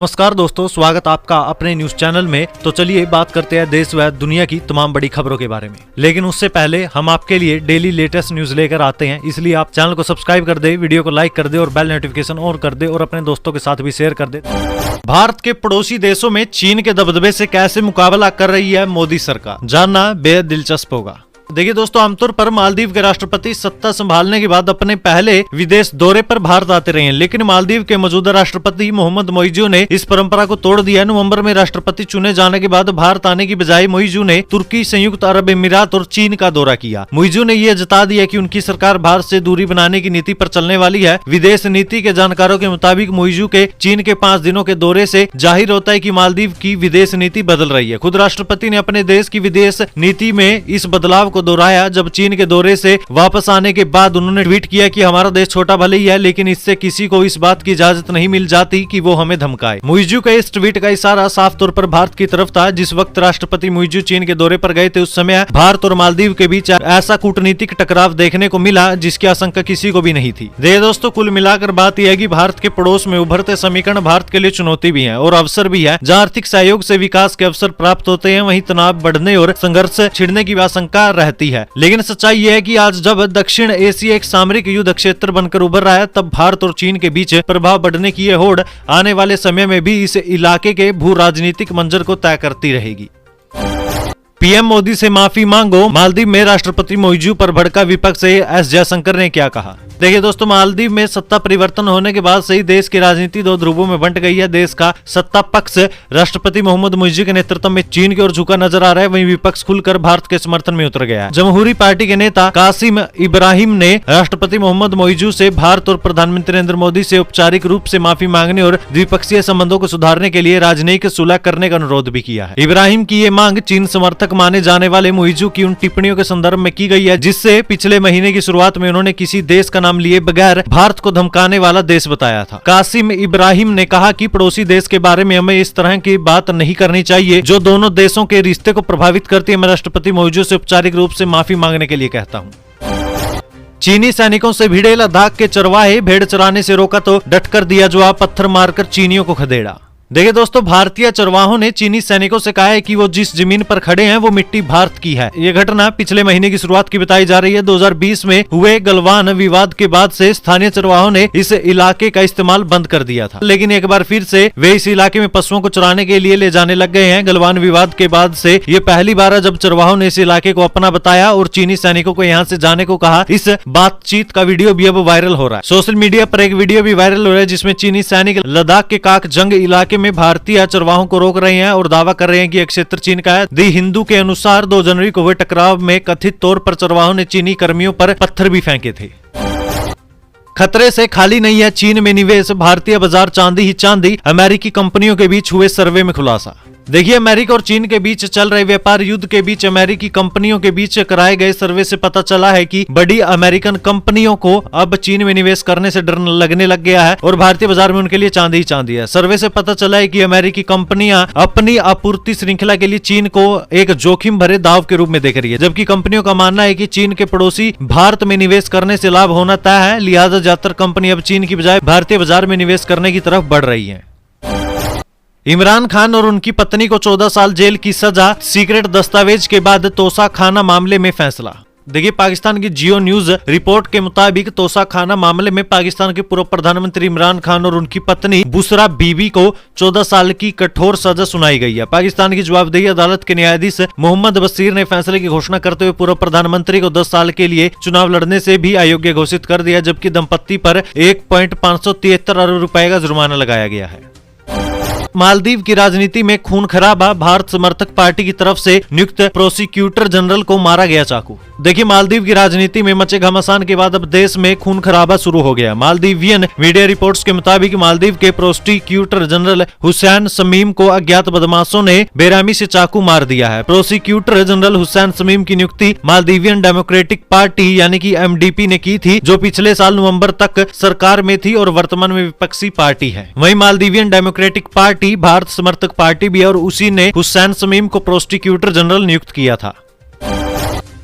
नमस्कार दोस्तों, स्वागत आपका अपने न्यूज चैनल में। तो चलिए बात करते हैं देश व दुनिया की तमाम बड़ी खबरों के बारे में। लेकिन उससे पहले हम आपके लिए डेली लेटेस्ट न्यूज लेकर आते हैं, इसलिए आप चैनल को सब्सक्राइब कर दे, वीडियो को लाइक कर दे और बेल नोटिफिकेशन ऑन कर दे और अपने दोस्तों के साथ भी शेयर कर दे। भारत के पड़ोसी देशों में चीन के दबदबे से कैसे मुकाबला कर रही है मोदी सरकार, जानना बेहद दिलचस्प होगा। देखिए दोस्तों, आमतौर पर मालदीव के राष्ट्रपति सत्ता संभालने के बाद अपने पहले विदेश दौरे पर भारत आते रहे हैं, लेकिन मालदीव के मौजूदा राष्ट्रपति मोहम्मद मोइजू ने इस परंपरा को तोड़ दिया। नवंबर में राष्ट्रपति चुने जाने के बाद भारत आने की बजाय मोइजू ने तुर्की, संयुक्त अरब अमीरात और चीन का दौरा किया। मोइजू ने यह जता दिया कि उनकी सरकार भारत से दूरी बनाने की नीति पर चलने वाली है। विदेश नीति के जानकारों के मुताबिक मोइजू के चीन के 5 दिनों के दौरे से जाहिर होता है कि मालदीव की विदेश नीति बदल रही है। खुद राष्ट्रपति ने अपने देश की विदेश नीति में इस बदलाव को दोहराया जब चीन के दौरे से वापस आने के बाद उन्होंने ट्वीट किया कि हमारा देश छोटा भले ही है, लेकिन इससे किसी को इस बात की इजाजत नहीं मिल जाती कि वो हमें धमकाए। मोइजू का इस ट्वीट का इशारा साफ तौर पर भारत की तरफ था। जिस वक्त राष्ट्रपति मोइजू चीन के दौरे पर गए थे, उस समय भारत और मालदीव के बीच ऐसा कूटनीतिक टकराव देखने को मिला जिसकी आशंका किसी को भी नहीं थी। देखिए दोस्तों, कुल मिलाकर बात यह है कि भारत के पड़ोस में उभरते समीकरण भारत के लिए चुनौती भी है और अवसर भी है। जहाँ आर्थिक सहयोग से विकास के अवसर प्राप्त होते हैं, वहीं तनाव बढ़ने और संघर्ष छिड़ने की आशंका रहती है। लेकिन सच्चाई यह है कि आज जब दक्षिण एशिया एक सामरिक युद्ध क्षेत्र बनकर उभर रहा है, तब भारत और चीन के बीच प्रभाव बढ़ने की यह होड़ आने वाले समय में भी इस इलाके के भू राजनीतिक मंजर को तय करती रहेगी। पीएम मोदी से माफी मांगो, मालदीव में राष्ट्रपति मोइजू पर भड़का विपक्ष से एस जयशंकर ने क्या कहा। देखिए दोस्तों, मालदीव में सत्ता परिवर्तन होने के बाद से ही देश की राजनीति 2 ध्रुवों में बंट गई है। देश का सत्ता पक्ष राष्ट्रपति मोहम्मद मोइजू के नेतृत्व में चीन की ओर झुका नजर आ रहा है, वहीं विपक्ष खुलकर भारत के समर्थन में उतर गया है। जमहूरी पार्टी के नेता कासिम इब्राहिम ने राष्ट्रपति मोहम्मद मोइजू से भारत और प्रधानमंत्री नरेंद्र मोदी से औपचारिक रूप से माफी मांगने और द्विपक्षीय संबंधों को सुधारने के लिए राजनयिक सुलह करने का अनुरोध भी किया है। इब्राहिम की ये मांग चीन समर्थक माने जाने वाले मोइजू की उन टिप्पणियों के संदर्भ में की गई है जिससे पिछले महीने की शुरुआत में उन्होंने किसी देश का नाम लिए बगैर भारत को धमकाने वाला देश बताया था। कासिम इब्राहिम ने कहा कि पड़ोसी देश के बारे में हमें इस तरह की बात नहीं करनी चाहिए जो दोनों देशों के रिश्ते को प्रभावित करती है। मैं राष्ट्रपति मोइजू से औपचारिक रूप से माफी मांगने के लिए कहता हूँ। चीनी सैनिकों से भिड़े लद्दाख के चरवाहे, भेड़ चराने से रोका तो डटकर दिया जवाब, पत्थर मारकर चीनियों को खदेड़ा। देखिए दोस्तों, भारतीय चरवाहों ने चीनी सैनिकों से कहा है कि वो जिस जमीन पर खड़े हैं वो मिट्टी भारत की है। ये घटना पिछले महीने की शुरुआत की बताई जा रही है। 2020 में हुए गलवान विवाद के बाद से स्थानीय चरवाहों ने इस इलाके का इस्तेमाल बंद कर दिया था, लेकिन एक बार फिर से वे इस इलाके में पशुओं को चराने के लिए ले जाने लग गए हैं। गलवान विवाद के बाद से ये पहली बार है जब चरवाहों ने इस इलाके को अपना बताया और चीनी सैनिकों को यहाँ से जाने को कहा। इस बातचीत का वीडियो भी अब वायरल हो रहा है। सोशल मीडिया पर एक वीडियो भी वायरल हो रहा है जिसमें चीनी सैनिक लद्दाख के काक जंग इलाके में भारतीय चरवाहों को रोक रहे हैं और दावा कर रहे हैं कि यह क्षेत्र चीन का है। दी हिंदू के अनुसार 2 जनवरी को हुए टकराव में कथित तौर पर चरवाहों ने चीनी कर्मियों पर पत्थर भी फेंके थे। खतरे से खाली नहीं है चीन में निवेश, भारतीय बाजार चांदी ही चांदी, अमेरिकी कंपनियों के बीच हुए सर्वे में खुलासा। देखिए, अमेरिका और चीन के बीच चल रहे व्यापार युद्ध के बीच अमेरिकी कंपनियों के बीच कराए गए सर्वे से पता चला है कि बड़ी अमेरिकन कंपनियों को अब चीन में निवेश करने से डर लगने लग गया है और भारतीय बाजार में उनके लिए चांदी ही चांदी है। सर्वे से पता चला है कि अमेरिकी कंपनियां अपनी आपूर्ति श्रृंखला के लिए चीन को एक जोखिम भरे दाव के रूप में देख रही है, जबकि कंपनियों का मानना है कि चीन के पड़ोसी भारत में निवेश करने से लाभ होना तय है। लिहाजा ज्यादातर कंपनी अब चीन की बजाय भारतीय बाजार में निवेश करने की तरफ बढ़ रही है। इमरान खान और उनकी पत्नी को 14 साल जेल की सजा, सीक्रेट दस्तावेज के बाद तोसा खाना मामले में फैसला। देखिए, पाकिस्तान की जियो न्यूज रिपोर्ट के मुताबिक तोसा खाना मामले में पाकिस्तान के पूर्व प्रधानमंत्री इमरान खान और उनकी पत्नी बुशरा बीबी को 14 साल की कठोर सजा सुनाई गई है। पाकिस्तान की जवाबदेही अदालत के न्यायाधीश मोहम्मद बशीर ने फैसले की घोषणा करते हुए पूर्व प्रधानमंत्री को 10 साल के लिए चुनाव लड़ने से भी अयोग्य घोषित कर दिया, जबकि दंपत्ति पर 1.573 अरब रुपए का जुर्माना लगाया गया है। मालदीव की राजनीति में खून खराबा, भारत समर्थक पार्टी की तरफ से नियुक्त प्रोसिक्यूटर जनरल को मारा गया चाकू। देखिए, मालदीव की राजनीति में मचे घमासान के बाद अब देश में खून खराबा शुरू हो गया। मालदीवियन मीडिया रिपोर्ट्स के मुताबिक मालदीव के प्रोसिक्यूटर जनरल हुसैन शमीम को अज्ञात बदमाशों ने बेरहमी से चाकू मार दिया है। प्रोसिक्यूटर जनरल हुसैन शमीम की नियुक्ति मालदीवियन डेमोक्रेटिक पार्टी यानी कि एमडीपी ने की थी, जो पिछले साल नवंबर तक सरकार में थी और वर्तमान में विपक्षी पार्टी है। वहीं मालदीवियन डेमोक्रेटिक पार्टी भारत समर्थक पार्टी भी है और उसी ने हुसैन शमीम को प्रोसिक्यूटर जनरल नियुक्त किया था।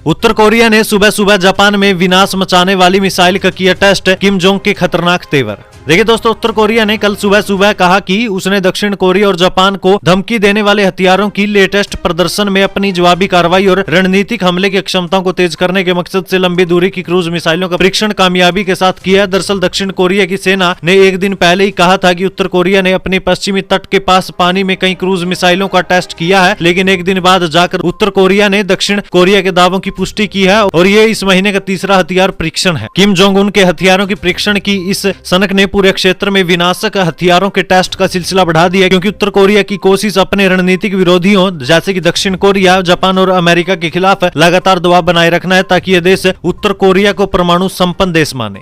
उत्तर कोरिया ने सुबह सुबह जापान में विनाश मचाने वाली मिसाइल का किया टेस्ट, किम जोंग के खतरनाक तेवर। देखिए दोस्तों, उत्तर कोरिया ने कल सुबह सुबह कहा कि उसने दक्षिण कोरिया और जापान को धमकी देने वाले हथियारों की लेटेस्ट प्रदर्शन में अपनी जवाबी कार्रवाई और रणनीतिक हमले की क्षमताओं को तेज करने के मकसद से लंबी दूरी की क्रूज मिसाइलों का परीक्षण कामयाबी के साथ किया। दरअसल दक्षिण कोरिया की सेना ने एक दिन पहले ही कहा था कि उत्तर कोरिया ने अपने पश्चिमी तट के पास पानी में कई क्रूज मिसाइलों का टेस्ट किया है, लेकिन एक दिन बाद जाकर उत्तर कोरिया ने दक्षिण कोरिया के दावों की पुष्टि की है और ये इस महीने का तीसरा हथियार परीक्षण है। किम जोंग उन के हथियारों की परीक्षण की इस सनक ने पूरे क्षेत्र में विनाशक हथियारों के टेस्ट का सिलसिला बढ़ा दिया, क्योंकि उत्तर कोरिया की कोशिश अपने रणनीतिक विरोधियों जैसे कि दक्षिण कोरिया, जापान और अमेरिका के खिलाफ लगातार दबाव बनाए रखना है ताकि यह देश उत्तर कोरिया को परमाणु संपन्न देश माने।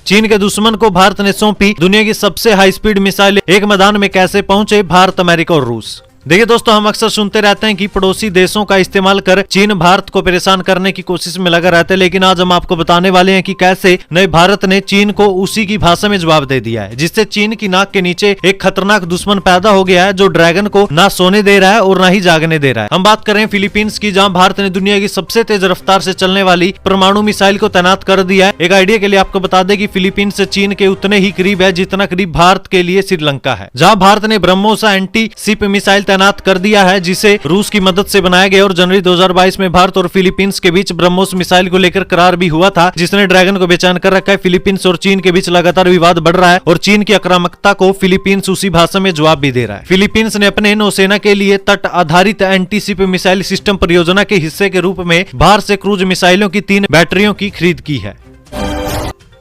चीन के दुश्मन को भारत ने सौंपी दुनिया की सबसे हाई स्पीड मिसाइल, एक मैदान में कैसे पहुंचे भारत, अमेरिका और रूस। देखिए दोस्तों, हम अक्सर सुनते रहते हैं कि पड़ोसी देशों का इस्तेमाल कर चीन भारत को परेशान करने की कोशिश में लगा रहता है, लेकिन आज हम आपको बताने वाले हैं कि कैसे नए भारत ने चीन को उसी की भाषा में जवाब दे दिया है, जिससे चीन की नाक के नीचे एक खतरनाक दुश्मन पैदा हो गया है जो ड्रैगन को ना सोने दे रहा है और ना ही जागने दे रहा है। हम बात कर रहे हैं फिलीपींस की, जहां भारत ने दुनिया की सबसे तेज रफ्तार से चलने वाली परमाणु मिसाइल को तैनात कर दिया है। एक आइडिया के लिए आपको बता दें कि फिलीपींस से चीन के उतने ही करीब है जितना करीब भारत के लिए श्रीलंका है। जहां भारत ने ब्रह्मोस एंटी शिप मिसाइल तैनात कर दिया है जिसे रूस की मदद से बनाया गया, और जनवरी 2022 में भारत और फिलीपींस के बीच ब्रह्मोस मिसाइल को लेकर करार भी हुआ था, जिसने ड्रैगन को बेचैन कर रखा है। फिलीपींस और चीन के बीच लगातार विवाद बढ़ रहा है और चीन की आक्रामकता को फिलीपींस उसी भाषा में जवाब भी दे रहा है। फिलीपींस ने अपने नौसेना के लिए तट आधारित एंटी शिप मिसाइल सिस्टम परियोजना के हिस्से के रूप में बाहर से क्रूज मिसाइलों की 3 बैटरियों की खरीद की है।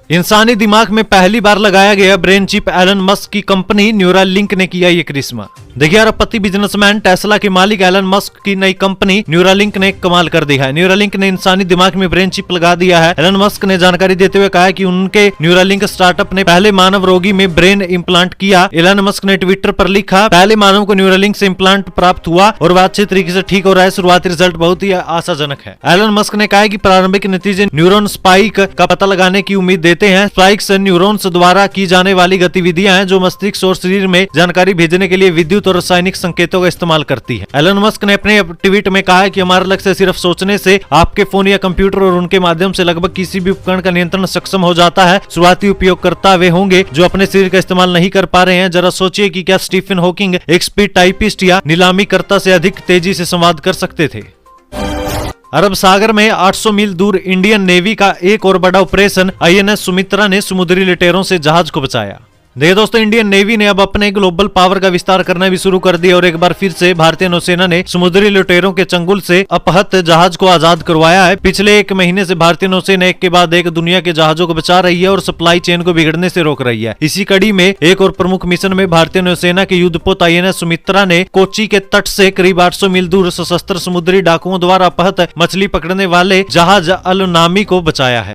इंसानी दिमाग में पहली बार लगाया गया ब्रेन चिप, एलन मस्क की कंपनी न्यूरालिंक ने किया ये करिश्मा। देखिए, अरबपति बिजनेसमैन टेस्ला के मालिक एलन मस्क की नई कंपनी न्यूरालिंक ने कमाल कर दिया है। न्यूरालिंक ने इंसानी दिमाग में ब्रेन चिप लगा दिया है। एलन मस्क ने जानकारी देते हुए कहा कि उनके न्यूरालिंक स्टार्टअप ने पहले मानव रोगी में ब्रेन इम्प्लांट किया। एलन मस्क ने ट्विटर पर लिखा, पहले मानव को न्यूरालिंक से इम्प्लांट प्राप्त हुआ और वह अच्छे तरीके से ठीक हो रहा है। शुरुआती रिजल्ट बहुत ही आशाजनक है। एलन मस्क ने कहा कि प्रारंभिक नतीजे न्यूरॉन स्पाइक का पता लगाने की उम्मीद देते हैं। स्पाइक्स न्यूरॉन्स द्वारा की जाने वाली गतिविधियां हैं जो मस्तिष्क और शरीर में जानकारी भेजने के लिए विद्युत और रासायनिक संकेतों का इस्तेमाल करती है। एलन मस्क ने अपने ट्वीट में कहा है कि हमारा लक्ष्य सिर्फ सोचने से आपके फोन या कंप्यूटर और उनके माध्यम से लगभग किसी भी उपकरण का नियंत्रण सक्षम हो जाता है। शुरुआती उपयोगकर्ता वे होंगे जो अपने शरीर का इस्तेमाल नहीं कर पा रहे हैं। जरा सोचिए कि क्या स्टीफन हॉकिंग एक स्पीड टाइपिस्ट या नीलामीकर्ता से अधिक तेजी से संवाद कर सकते थे। अरब सागर में 800 मील दूर इंडियन नेवी का एक और बड़ा ऑपरेशन, INS सुमित्रा ने समुद्री लुटेरों से जहाज को बचाया। देखिए दोस्तों, इंडियन नेवी ने अब अपने ग्लोबल पावर का विस्तार करना भी शुरू कर दिया और एक बार फिर से भारतीय नौसेना ने समुद्री लुटेरों के चंगुल से अपहत जहाज को आजाद करवाया है। पिछले 1 महीने से भारतीय नौसेना एक के बाद एक दुनिया के जहाजों को बचा रही है और सप्लाई चेन को बिगड़ने से रोक रही है। इसी कड़ी में एक और प्रमुख मिशन में भारतीय नौसेना के युद्धपोत INS सुमित्रा ने कोच्चि के तट से करीब 800 मील दूर सशस्त्र समुद्री डाकुओं द्वारा अपहत मछली पकड़ने वाले जहाज अल नामी को बचाया है।